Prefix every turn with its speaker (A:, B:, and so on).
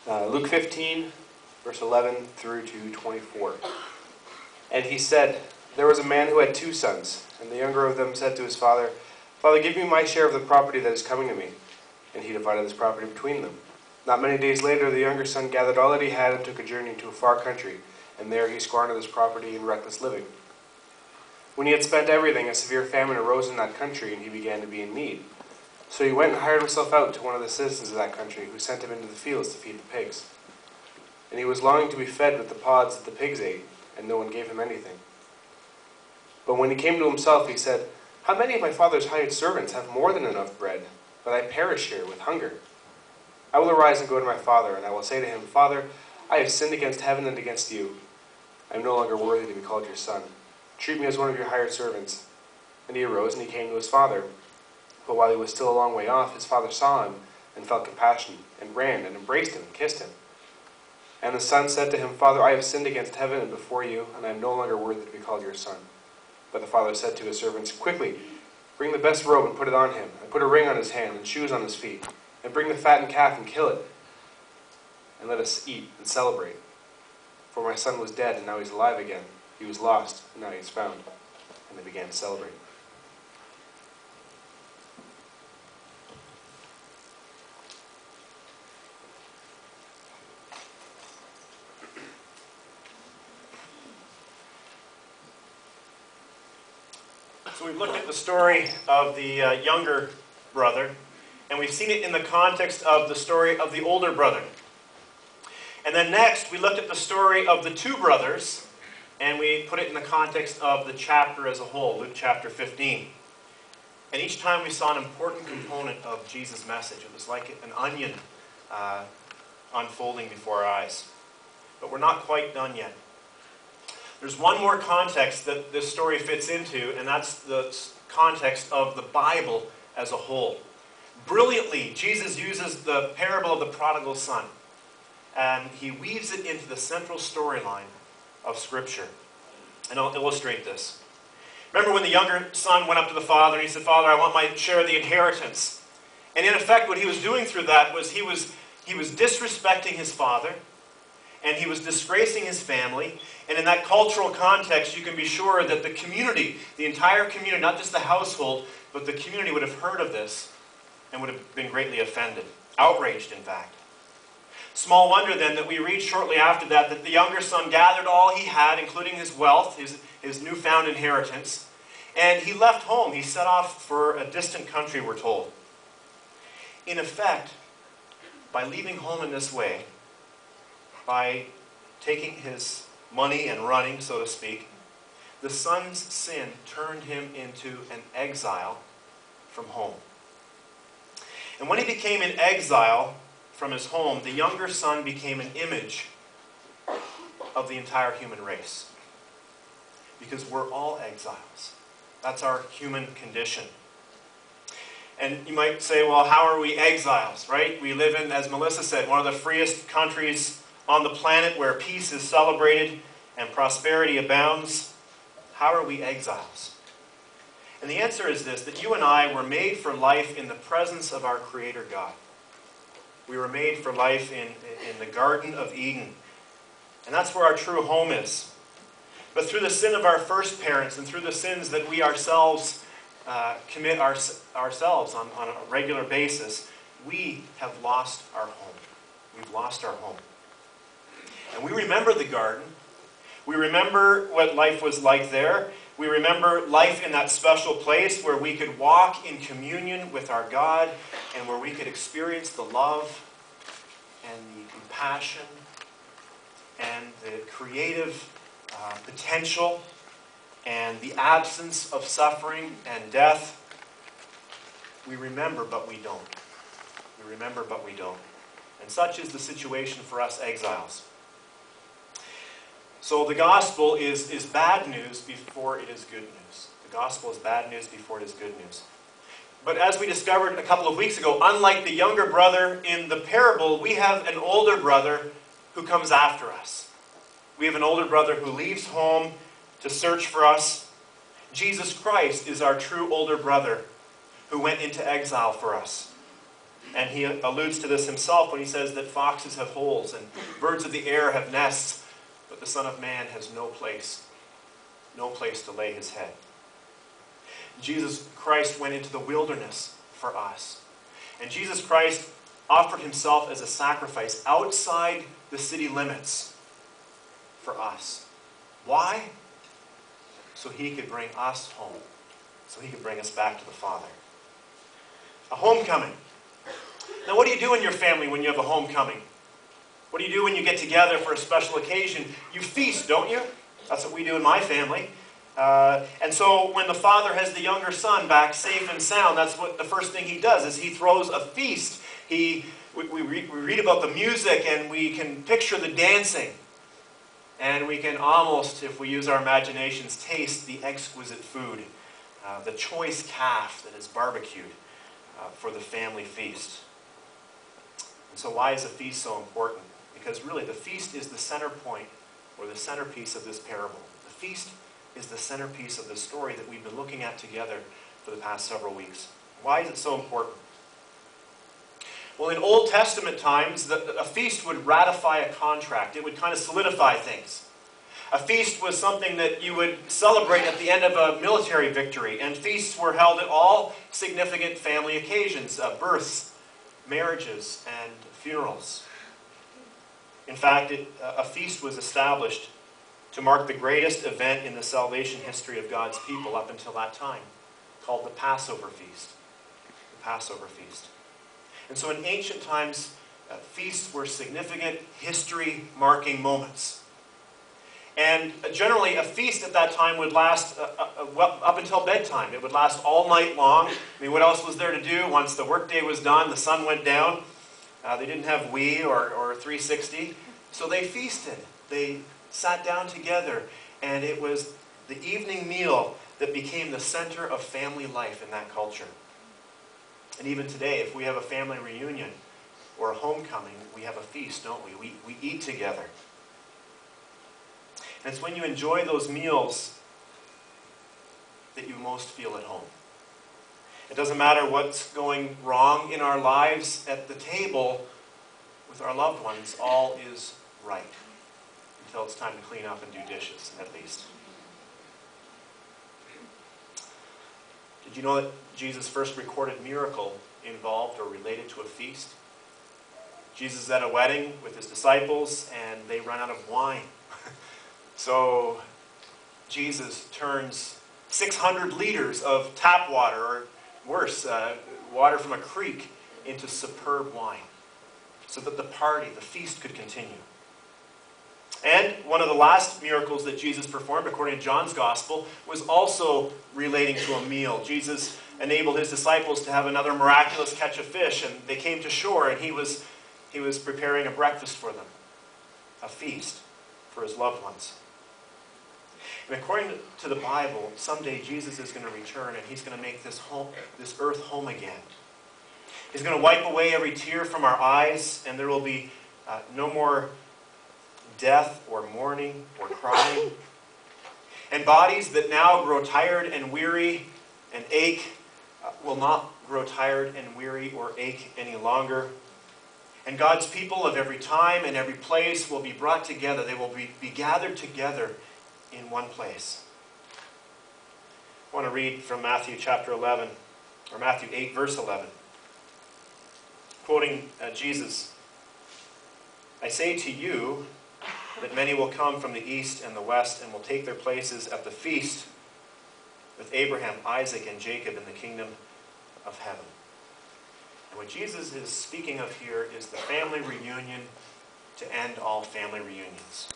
A: Luke 15, verse 11 through to 24. And he said, there was a man who had 2 sons, and the younger of them said to his father, Father, give me my share of the property that is coming to me. And he divided his property between them. Not many days later, the younger son gathered all that he had and took a journey to a far country, and there he squandered his property in reckless living. When he had spent everything, a severe famine arose in that country, and he began to be in need. So he went and hired himself out to one of the citizens of that country, who sent him into the fields to feed the pigs. And he was longing to be fed with the pods that the pigs ate, and no one gave him anything. But when he came to himself, he said, How many of my father's hired servants have more than enough bread, but I perish here with hunger? I will arise and go to my father, and I will say to him, Father, I have sinned against heaven and against you. I am no longer worthy to be called your son. Treat me as one of your hired servants. And he arose and he came to his father. But while he was still a long way off, his father saw him and felt compassion, and ran and embraced him and kissed him. And the son said to him, Father, I have sinned against heaven and before you, and I am no longer worthy to be called your son. But the father said to his servants, Quickly, bring the best robe and put it on him, and put a ring on his hand and shoes on his feet, and bring the fattened calf and kill it, and let us eat and celebrate. For my son was dead, and now he's alive again. He was lost, and now he is found. And they began to celebrate.
B: So we've looked at the story of the younger brother, and we've seen it in the context of the story of the older brother. And then next, we looked at the story of the 2 brothers, and we put it in the context of the chapter as a whole, Luke chapter 15. And each time we saw an important component of Jesus' message. It was like an onion unfolding before our eyes. But we're not quite done yet. There's one more context that this story fits into, and that's the context of the Bible as a whole. Brilliantly, Jesus uses the parable of the prodigal son, and he weaves it into the central storyline of Scripture. And I'll illustrate this. Remember when the younger son went up to the father and he said, Father, I want my share of the inheritance. And in effect, what he was doing through that was he was disrespecting his father, and he was disgracing his family. And in that cultural context, you can be sure that the community, the entire community, not just the household, but the community would have heard of this and would have been greatly offended, outraged in fact. Small wonder then that we read shortly after that the younger son gathered all he had, including his wealth, his newfound inheritance, and he left home. He set off for a distant country, we're told. In effect, by leaving home in this way, by taking his money and running, so to speak, the son's sin turned him into an exile from home. And when he became an exile from his home, the younger son became an image of the entire human race. Because we're all exiles. That's our human condition. And you might say, well, how are we exiles, right? We live in, as Melissa said, one of the freest countries on the planet where peace is celebrated and prosperity abounds. How are we exiles? And the answer is this, that you and I were made for life in the presence of our Creator God. We were made for life in the Garden of Eden. And that's where our true home is. But through the sin of our first parents and through the sins that we ourselves commit ourselves on a regular basis, we have lost our home. We've lost our home. And we remember the garden. We remember what life was like there. We remember life in that special place where we could walk in communion with our God and where we could experience the love and the compassion and the creative potential and the absence of suffering and death. We remember, but we don't. We remember, but we don't. And such is the situation for us exiles. So the gospel is bad news before it is good news. The gospel is bad news before it is good news. But as we discovered a couple of weeks ago, unlike the younger brother in the parable, we have an older brother who comes after us. We have an older brother who leaves home to search for us. Jesus Christ is our true older brother who went into exile for us. And he alludes to this himself when he says that foxes have holes and birds of the air have nests, but the Son of Man has no place to lay his head. Jesus Christ went into the wilderness for us. And Jesus Christ offered himself as a sacrifice outside the city limits for us. Why? So he could bring us home. So he could bring us back to the Father. A homecoming. Now, what do you do in your family when you have a homecoming? What do you do when you get together for a special occasion? You feast, don't you? That's what we do in my family. And so when the father has the younger son back safe and sound, that's what the first thing he does, is he throws a feast. We read about the music, and we can picture the dancing. And we can almost, if we use our imaginations, taste the exquisite food, the choice calf that is barbecued for the family feast. And so why is a feast so important? Because really the feast is the center point, or the centerpiece of this parable. The feast is the centerpiece of the story that we've been looking at together for the past several weeks. Why is it so important? Well, in Old Testament times, a feast would ratify a contract. It would kind of solidify things. A feast was something that you would celebrate at the end of a military victory, and feasts were held at all significant family occasions, births, marriages, and funerals. In fact, a feast was established to mark the greatest event in the salvation history of God's people up until that time, called the Passover feast. The Passover feast. And so in ancient times, feasts were significant history-marking moments. And generally, a feast at that time would last up until bedtime. It would last all night long. I mean, what else was there to do? Once the workday was done, the sun went down. They didn't have Wii or 360. So they feasted. They sat down together. And it was the evening meal that became the center of family life in that culture. And even today, if we have a family reunion or a homecoming, we have a feast, don't we? We eat together. And it's when you enjoy those meals that you most feel at home. It doesn't matter what's going wrong in our lives, at the table with our loved ones, all is right. Until it's time to clean up and do dishes, at least. Did you know that Jesus' first recorded miracle involved or related to a feast? Jesus is at a wedding with his disciples, and they run out of wine. So Jesus turns 600 liters of tap water, or worse, water from a creek, into superb wine, so that the party, the feast, could continue. And one of the last miracles that Jesus performed, according to John's Gospel, was also relating to a meal. Jesus enabled his disciples to have another miraculous catch of fish, and they came to shore, and he was preparing a breakfast for them, a feast for his loved ones. And according to the Bible, someday Jesus is going to return, and he's going to make this earth home again. He's going to wipe away every tear from our eyes, and there will be no more death or mourning or crying. And bodies that now grow tired and weary and ache will not grow tired and weary or ache any longer. And God's people of every time and every place will be brought together. They will be gathered together in one place. I want to read from Matthew chapter 11, or Matthew 8, verse 11. Quoting Jesus, "I say to you that many will come from the east and the west and will take their places at the feast with Abraham, Isaac, and Jacob in the kingdom of heaven." And what Jesus is speaking of here is the family reunion to end all family reunions.